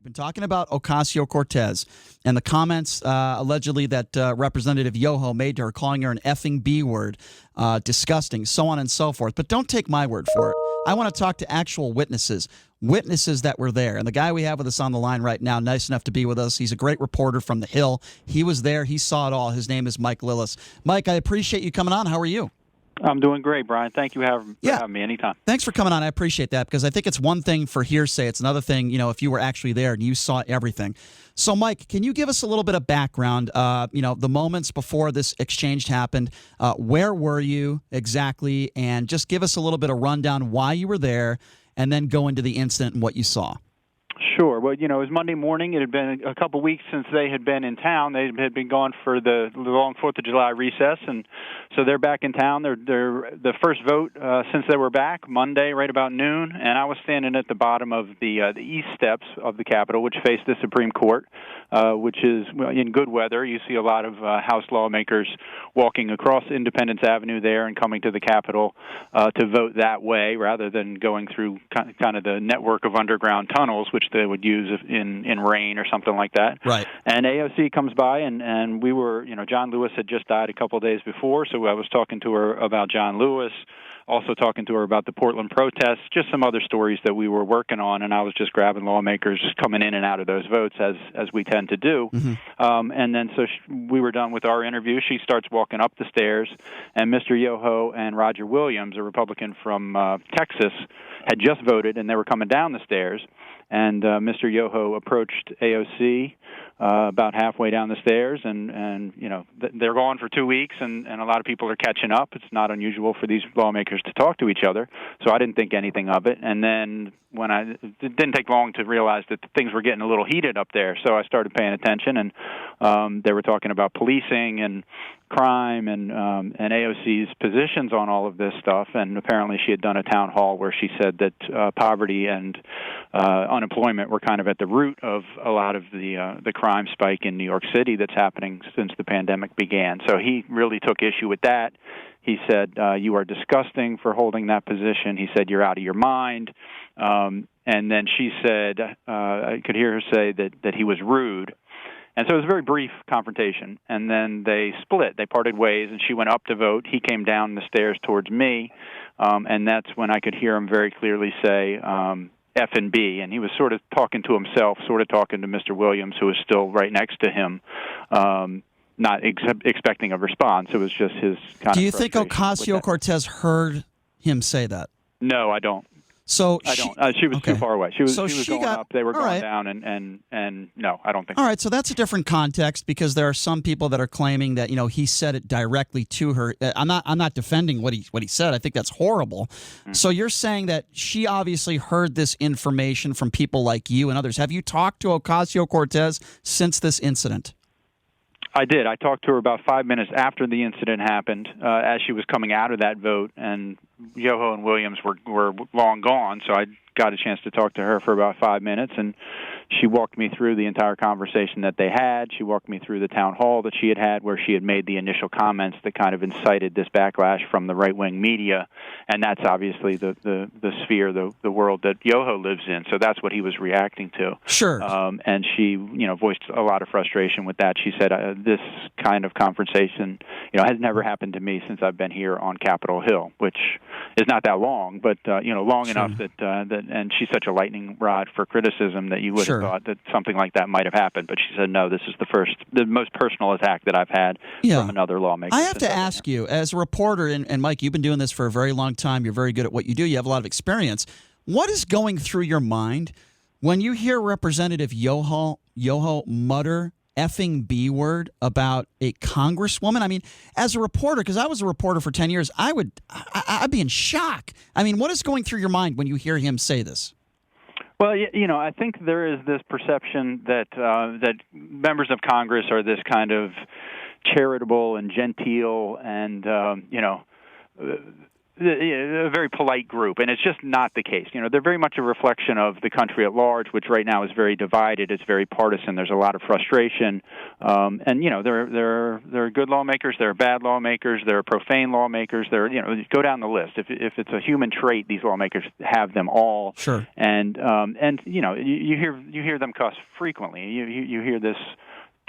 We've been talking about Ocasio-Cortez and the comments allegedly that Representative Yoho made to her, calling her an effing B word, disgusting, so on and so forth. But don't take my word for it. I want to talk to actual witnesses that were there. And the guy we have with us on the line right now, nice enough to be with us, he's a great reporter from The Hill. He was there. He saw it all. His name is Mike Lillis. Mike, I appreciate you coming on. How are you? I'm doing great, Brian. Thank you for having me anytime. Thanks for coming on. I appreciate that, because I think it's one thing for hearsay. It's another thing, if you were actually there and you saw everything. So, Mike, can you give us a little bit of background, the moments before this exchange happened? Where were you exactly? And just give us a little bit of rundown why you were there, and then go into the incident and what you saw. Sure. Well, it was Monday morning. It had been a couple weeks since they had been in town. They had been gone for the long 4th of July recess, and so they're back in town. They're the first vote since they were back, Monday, right about noon, and I was standing at the bottom of the east steps of the Capitol, which face the Supreme Court, which is, in good weather. You see a lot of House lawmakers walking across Independence Avenue there and coming to the Capitol to vote that way, rather than going through kind of the network of underground tunnels, which they would use in rain or something like that. Right. And AOC comes by, and we were, John Lewis had just died a couple of days before, so I was talking to her about John Lewis, also talking to her about the Portland protests, just some other stories that we were working on, and I was just grabbing lawmakers coming in and out of those votes, as we tend to do. Mm-hmm. And then so we were done with our interview. She starts walking up the stairs, and Mr. Yoho and Roger Williams, a Republican from Texas, had just voted, and they were coming down the stairs. And Mr. Yoho approached AOC about halfway down the stairs, and they're gone for 2 weeks, and a lot of people are catching up. It's not unusual for these lawmakers to talk to each other, so I didn't think anything of it. And then it didn't take long to realize that things were getting a little heated up there, so I started paying attention, and they were talking about policing and crime and AOC's positions on all of this stuff. And apparently she had done a town hall where she said that poverty and unemployment were kind of at the root of a lot of the crime spike in New York City that's happening since the pandemic began. So he really took issue with that. He said, you are disgusting for holding that position. He said, you're out of your mind. And then she said, I could hear her say that he was rude. And so it was a very brief confrontation, and then they split. They parted ways, and she went up to vote. He came down the stairs towards me, and that's when I could hear him very clearly say, F and B, and he was sort of talking to himself, sort of talking to Mr. Williams, who was still right next to him, not expecting a response. It was just his kind of. Do you think Ocasio-Cortez heard him say that? No, I don't. So I don't. She was okay. too far away. She was going got, up. They were going right. down, and no, I don't think. All right, so that's a different context, because there are some people that are claiming that he said it directly to her. I'm not defending what he said. I think that's horrible. Mm-hmm. So you're saying that she obviously heard this information from people like you and others. Have you talked to Ocasio-Cortez since this incident? I did. I talked to her about 5 minutes after the incident happened, as she was coming out of that vote, and Yoho and Williams were long gone, so I got a chance to talk to her for about 5 minutes, and she walked me through the entire conversation that they had. She walked me through the town hall that she had where she had made the initial comments that kind of incited this backlash from the right-wing media, and that's obviously the sphere, the world that Yoho lives in, so that's what he was reacting to. Sure. And she, voiced a lot of frustration with that. She said, this kind of conversation, has never happened to me since I've been here on Capitol Hill, which is not that long, but, long sure. enough that and she's such a lightning rod for criticism that you would have thought that something like that might have happened. But she said, no, this is the most personal attack that I've had from another lawmaker. I have to ask you, as a reporter, and Mike, you've been doing this for a very long time. You're very good at what you do. You have a lot of experience. What is going through your mind when you hear Representative Yoho mutter effing B word about a congresswoman? I mean, as a reporter, because I was a reporter for 10 years, I'd be in shock. I mean, what is going through your mind when you hear him say this? Well, I think there is this perception that members of Congress are this kind of charitable and genteel and a very polite group, and it's just not the case. They're very much a reflection of the country at large, which right now is very divided. It's very partisan. There's a lot of frustration, and there are good lawmakers, there are bad lawmakers, there are profane lawmakers. Go down the list. If it's a human trait, these lawmakers have them all. Sure. And you hear them cuss frequently. You hear this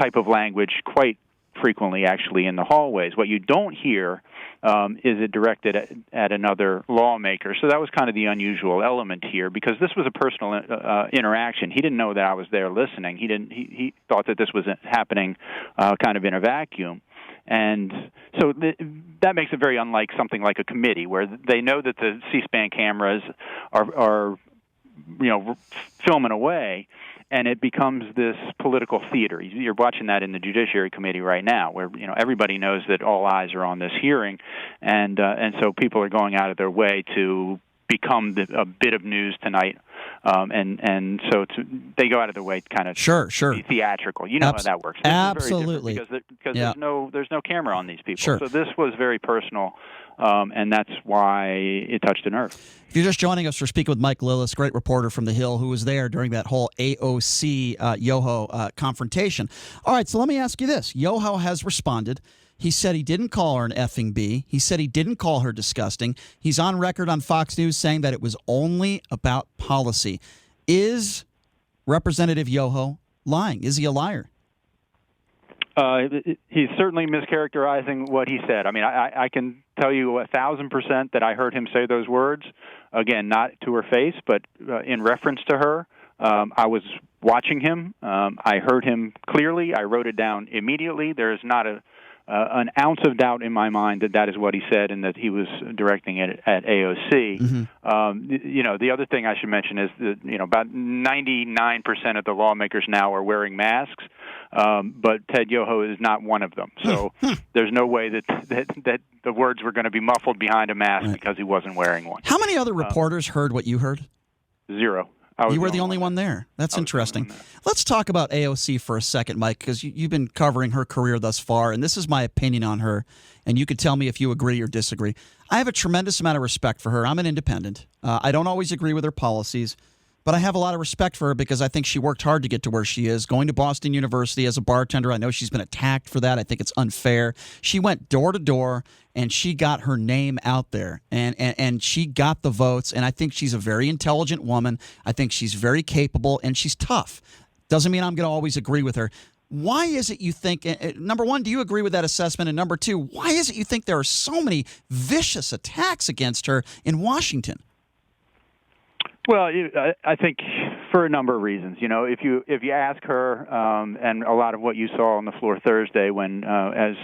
type of language quite frequently, actually, in the hallways. What you don't hear is it directed at another lawmaker. So that was kind of the unusual element here, because this was a personal interaction. He didn't know that I was there listening. He thought that this was happening kind of in a vacuum. And so that makes it very unlike something like a committee, where they know that the C-SPAN cameras are filming away, and it becomes this political theater. You're watching that in the Judiciary Committee right now, where everybody knows that all eyes are on this hearing, and so people are going out of their way to become a bit of news tonight, and so they go out of their way to kind of be theatrical. You know how that works. This Absolutely, is very because there's no camera on these people. Sure. So this was very personal. And that's why it touched a nerve. If you're just joining us, we're speaking with Mike Lillis, great reporter from The Hill, who was there during that whole AOC Yoho confrontation. All right, so let me ask you this. Yoho has responded. He said he didn't call her an effing B. He said he didn't call her disgusting. He's on record on Fox News saying that it was only about policy. Is Representative Yoho lying? Is he a liar? He's certainly mischaracterizing what he said. I mean, I can tell you 1,000% that I heard him say those words. Again, not to her face, but in reference to her. I was watching him. I heard him clearly. I wrote it down immediately. There is not an ounce of doubt in my mind that is what he said, and that he was directing it at AOC. Mm-hmm. The other thing I should mention is that about 99% of the lawmakers now are wearing masks, but Ted Yoho is not one of them. So there's no way that the words were going to be muffled behind a mask because he wasn't wearing one. How many other reporters heard what you heard? Zero. You were the only one there. That's interesting. Let's talk about AOC for a second, Mike, because you've been covering her career thus far, and this is my opinion on her, and you could tell me if you agree or disagree. I have a tremendous amount of respect for her. I'm an independent. I don't always agree with her policies, but I have a lot of respect for her because I think she worked hard to get to where she is. Going to Boston University as a bartender, I know she's been attacked for that. I think it's unfair. She went door to door, and she got her name out there, and she got the votes, and I think she's a very intelligent woman. I think she's very capable, and she's tough. Doesn't mean I'm going to always agree with her. Why is it you think, number one, do you agree with that assessment? And number two, why is it you think there are so many vicious attacks against her in Washington? Well, I think for a number of reasons. If you ask her, and a lot of what you saw on the floor Thursday, when as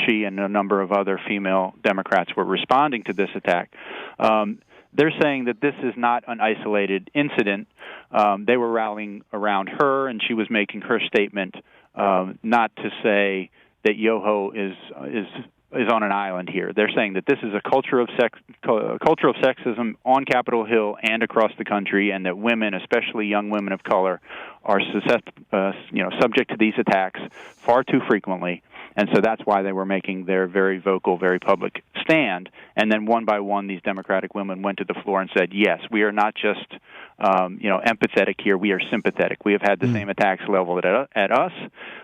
she and a number of other female Democrats were responding to this attack, they're saying that this is not an isolated incident. They were rallying around her, and she was making her statement, not to say that Yoho is on an island here. They're saying that this is a culture of sexism on Capitol Hill and across the country, and that women, especially young women of color, are subject to these attacks far too frequently. And so that's why they were making their very vocal, very public stand. And then one by one, these Democratic women went to the floor and said, yes, we are not just empathetic here, we are sympathetic. We have had the same attacks leveled at us.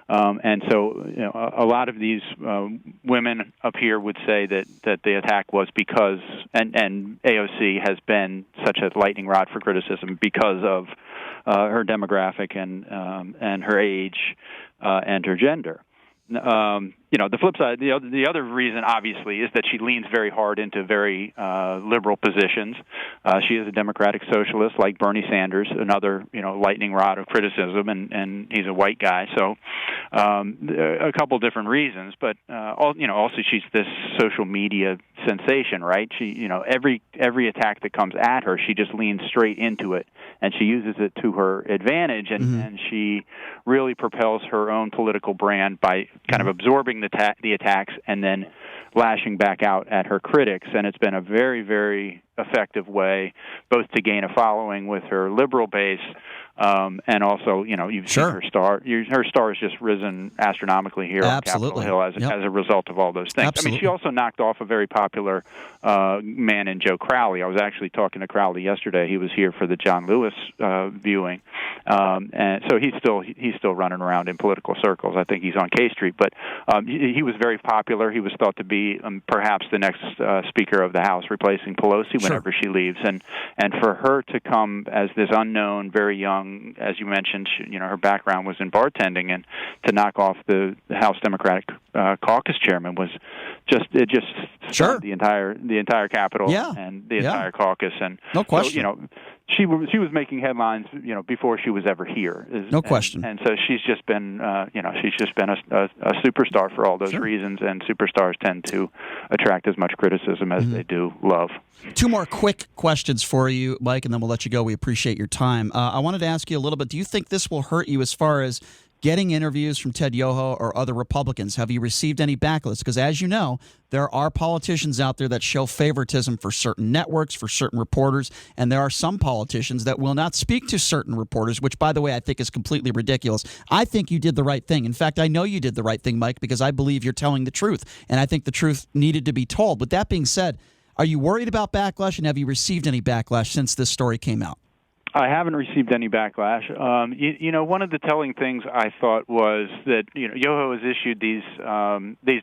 And so a lot of these women up here would say that the attack was because, and AOC has been such a lightning rod for criticism because of her demographic and her age and her gender. The flip side, the other reason, obviously, is that she leans very hard into very liberal positions. She is a democratic socialist, like Bernie Sanders, another lightning rod of criticism, and he's a white guy. So a couple different reasons, but also she's this social media sensation, right? She every attack that comes at her, she just leans straight into it, and she uses it to her advantage, and she really propels her own political brand by kind of absorbing the attacks and then lashing back out at her critics. And it's been a very, very effective way both to gain a following with her liberal base And also, you've seen her star. Her star has just risen astronomically here on Capitol Hill as a result of all those things. Absolutely. I mean, she also knocked off a very popular man in Joe Crowley. I was actually talking to Crowley yesterday. He was here for the John Lewis viewing, and so he's still running around in political circles. I think he's on K Street, but he was very popular. He was thought to be perhaps the next Speaker of the House, replacing Pelosi whenever she leaves. And for her to come as this unknown, very young, as you mentioned, her background was in bartending, and to knock off the House Democratic caucus chairman was just stunned the entire Capitol and the entire caucus. And no question. So, she was making headlines, before she was ever here. No question. And so she's just been, a superstar for all those reasons. And superstars tend to attract as much criticism as they do love. Two more quick questions for you, Mike, and then we'll let you go. We appreciate your time. I wanted to ask you a little bit. Do you think this will hurt you as far as getting interviews from Ted Yoho or other Republicans? Have you received any backlash? Because as you know, there are politicians out there that show favoritism for certain networks, for certain reporters, and there are some politicians that will not speak to certain reporters, which, by the way, I think is completely ridiculous. I think you did the right thing. In fact, I know you did the right thing, Mike, because I believe you're telling the truth, and I think the truth needed to be told. With that being said, are you worried about backlash, and have you received any backlash since this story came out? I haven't received any backlash. One of the telling things I thought was that Yoho has issued these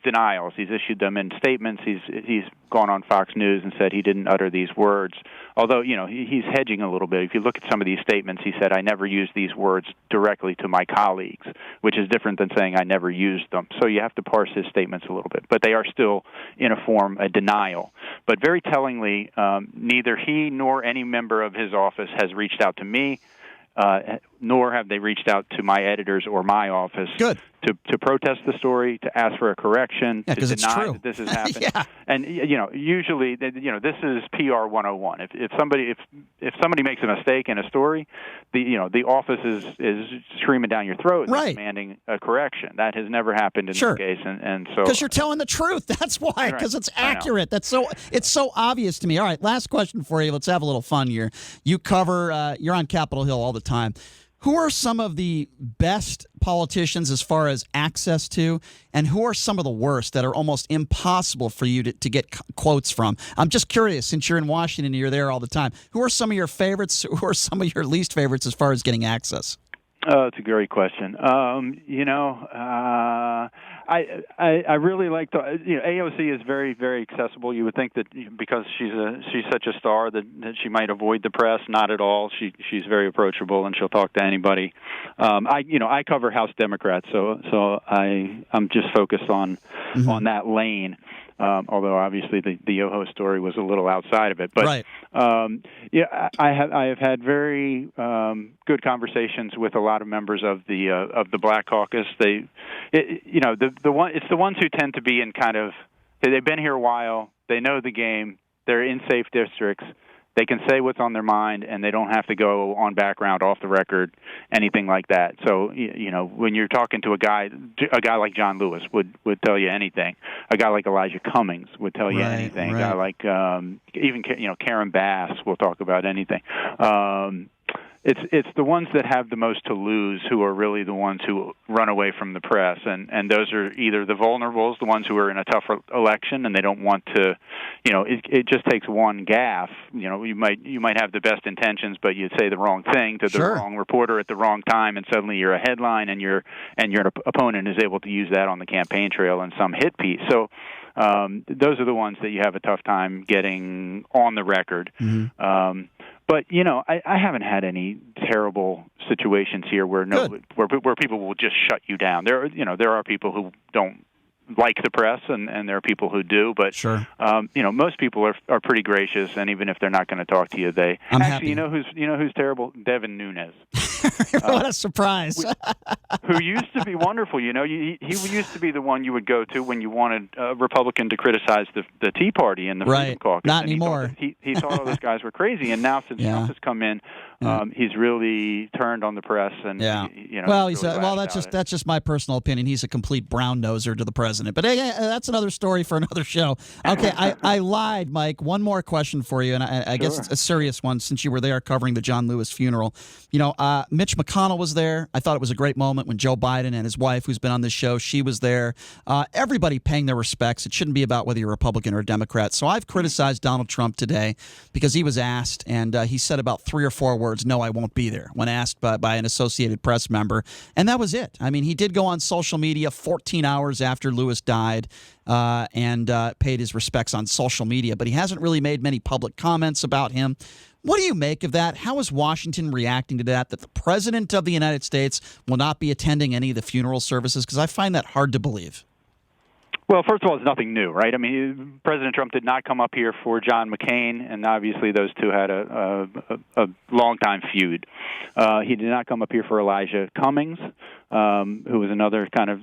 denials. He's issued them in statements. He's gone on Fox News and said he didn't utter these words. Although he's hedging a little bit. If you look at some of these statements, he said, "I never used these words directly to my colleagues," which is different than saying I never used them. So you have to parse his statements a little bit, but they are still in a denial. But very tellingly, neither he nor any member of his office has reached out to me, nor have they reached out to my editors or my office to protest the story, to ask for a correction, to deny that this has happened. And usually, this is PR 101. If somebody makes a mistake in a story, the office is screaming down your throat and demanding a correction. That has never happened in this case, and so because you're telling the truth. That's why, because it's accurate. It's so obvious to me. All right, last question for you. Let's have a little fun here. You cover. You're on Capitol Hill all the time. Who are some of the best politicians as far as access to, and who are some of the worst that are almost impossible for you to get quotes from? I'm just curious, since you're in Washington and you're there all the time, who are some of your favorites? Who are some of your least favorites as far as getting access? Oh, it's a great question. I really like AOC is very, very accessible. You would think that because she's such a star that she might avoid the press. Not at all. She's very approachable and she'll talk to anybody. I cover House Democrats, so I'm just focused on that lane. Although obviously the Yoho story was a little outside of it, but I have had very good conversations with a lot of members of the Black Caucus. It's the ones who tend to be in they've been here a while, they know the game, they're in safe districts. They can say what's on their mind, and they don't have to go on background, off the record, anything like that. So, when you're talking to a guy like John Lewis would tell you anything. A guy like Elijah Cummings would tell you anything. A guy like even Karen Bass will talk about anything. It's the ones that have the most to lose who are really the ones who run away from the press, and those are either the vulnerables, the ones who are in a tough election and they don't want to, it just takes one gaffe. You might have the best intentions, but you say the wrong thing to the wrong reporter at the wrong time, and suddenly you're a headline, and your opponent is able to use that on the campaign trail in some hit piece. So those are the ones that you have a tough time getting on the record. Mm-hmm. But I haven't had any terrible situations here where people will just shut you down. There are people who don't like the press, and there are people who do. But most people are pretty gracious, and even if they're not going to talk to you, they happy. You know who's terrible? Devin Nunes. What a surprise! Who used to be wonderful. He used to be the one you would go to when you wanted a Republican to criticize the Tea Party and the Freedom Caucus. Not anymore. He thought all those guys were crazy, and now since Trump has come in, he's really turned on the press. And that's just my personal opinion. He's a complete brown noser to the president. president. But that's another story for another show. Okay, I lied, Mike. One more question for you, and I guess it's a serious one since you were there covering the John Lewis funeral. Mitch McConnell was there. I thought it was a great moment when Joe Biden and his wife, who's been on this show, she was there. Everybody paying their respects. It shouldn't be about whether you're a Republican or a Democrat. So I've criticized Donald Trump today because he was asked, and he said about 3 or 4 words, "No, I won't be there," when asked by an Associated Press member. And that was it. I mean, he did go on social media 14 hours after Lewis died and paid his respects on social media, but he hasn't really made many public comments about him. What do you make of that? How is Washington reacting to that the President of the United States will not be attending any of the funeral services? Because I find that hard to believe. Well, first of all, it's nothing new, right? I mean, President Trump did not come up here for John McCain, and obviously those two had a long-time feud. He did not come up here for Elijah Cummings, who was another kind of,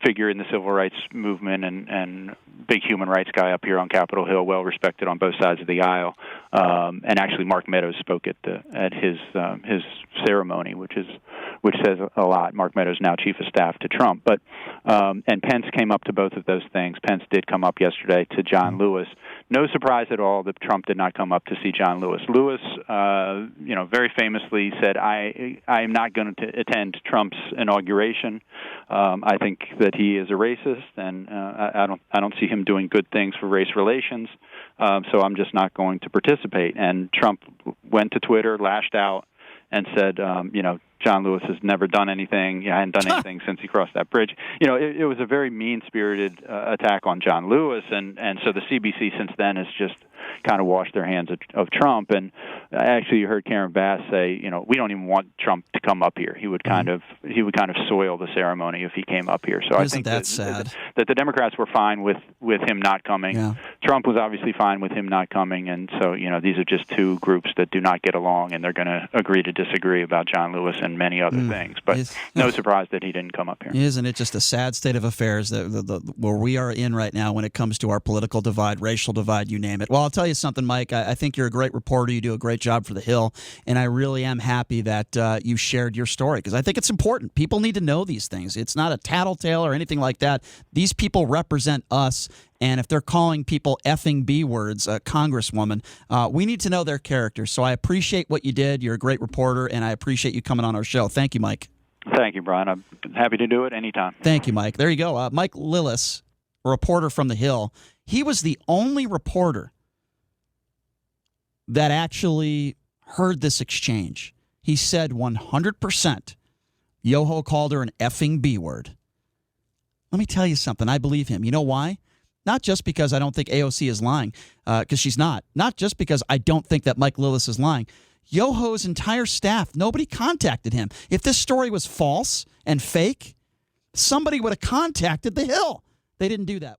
figure in the civil rights movement and big human rights guy up here on Capitol Hill, well respected on both sides of the aisle. And actually, Mark Meadows spoke at his ceremony, which says a lot. Mark Meadows now chief of staff to Trump, and Pence came up to both of those things. Pence did come up yesterday to John Lewis. No surprise at all that Trump did not come up to see John Lewis. Lewis, very famously said, "I am not going to attend Trump's inauguration. I think that he is a racist, and I don't see him doing good things for race relations. So I'm just not going to participate." And Trump went to Twitter, lashed out, and said, John Lewis has never done anything. He hadn't done anything since he crossed that bridge. It was a very mean-spirited attack on John Lewis, and so the CBC since then has just kind of washed their hands of Trump. And actually, you heard Karen Bass say, we don't even want Trump to come up here. He would kind of soil the ceremony if he came up here. So I think that sad? That the Democrats were fine with him not coming. Yeah. Trump was obviously fine with him not coming, and so these are just two groups that do not get along, and they're going to agree to disagree about John Lewis and many other things. But no surprise that he didn't come up here. Isn't it just a sad state of affairs where we are in right now when it comes to our political divide, racial divide, you name it? Well, I'll tell you something, Mike. I think you're a great reporter. You do a great job for The Hill, and I really am happy that you shared your story because I think it's important. People need to know these things. It's not a tattletale or anything like that. These people represent us, and if they're calling people effing B words, Congresswoman, we need to know their characters. So I appreciate what you did. You're a great reporter, and I appreciate you coming on our show. Thank you, Mike. Thank you, Brian. I'm happy to do it anytime. Thank you, Mike. There you go. Mike Lillis, a reporter from The Hill. He was the only reporter that actually heard this exchange. He said 100% Yoho called her an effing B word. Let me tell you something. I believe him. You know why? Not just because I don't think AOC is lying, because she's not. Not just because I don't think that Mike Lillis is lying. Yoho's entire staff, nobody contacted him. If this story was false and fake, somebody would have contacted The Hill. They didn't do that.